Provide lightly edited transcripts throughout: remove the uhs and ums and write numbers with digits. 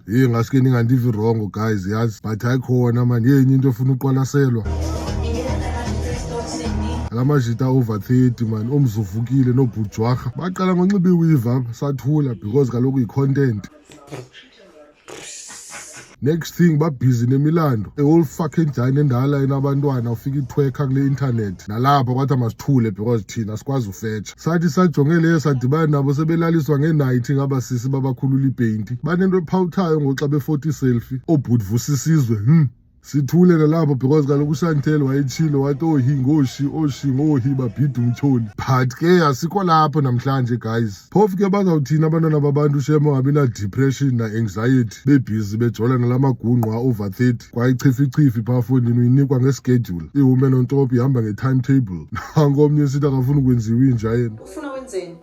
Ngaske ningandivi wrong guys, yazi, but ayikhona man, yenye into ofuna uqwalaselwa. Alamajita over30 man, omzuvukile nobhujwarha baqala ngonxiba iweave apha sathula because kaloku yi-content. Next thing babhizi nemilando whole fucking jane endala enabantwana ufika itwerka kule internet nalapha kwathi masithule because thina sikwazi ufetsha. Sathi sajongele sadibana nabo sebelaliswa nge-night ngabasisi babakhulula ipainti banento ephawuthayo ngoxa be-40 selfie obhudvusa isizwe sithule nalapho because kaloku uShantel wayetshilo wathi oshi babhida umtholi. But ke asikho lapho namhlanje guys. Phofu ke bazawuthina abantwana babantu shemo ngabi na-depression na-anxiety bebhizi bejola nalamagunqwa over30 kwayichifichifi phaa fondini uyinikwa ngeschedule. Iwoman on top ihamba nge-timetable. Nangomnye sithi akafuna ukwenziwa inja yena. Ufuna wenzeni?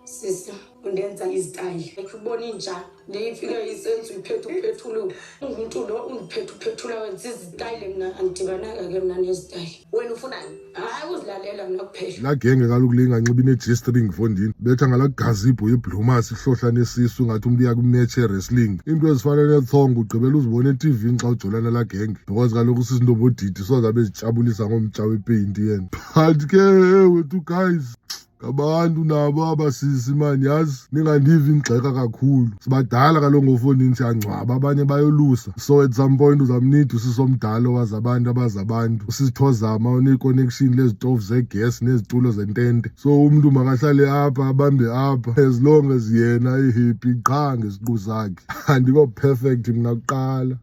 Sisi undenza izitayile ekubona inja ndiyifika isenzo iphethula ungumuntu lo undiphethula wenza izitayile mina andidibananga ke mina nezitayile. Wena ufunani? Hayi uzilalela mina kuphela. La genge kaloku le inganxiba ine-G-string fondini betha ngalaGazebo yeBlumas ihlohla nesisu ngathi umuntu uya ku-match wrestling. Into ezifana nethongo ugqibela uzibona eTV xa ujolana la genge because kaloku sisindobodidi sozabe ezijabulisa ngomtsha wepeyinti yena. But ke wethu guys, abantu nabo abasisi mani, yazi ningandivi ngixeka kakhulu. Sibadala kaloku ngofondini siyangcwaba abanye bayolusa, so at some point uzamnida usisomdala owazi abantu abazi abantu, usisithozama une-connection lezitofu zegas nezitulo zentente. So umuntu makahlale apha abambe apha as long as yena i-happy qha ngesiqu sakhe. Andiko perfect mina kuqala.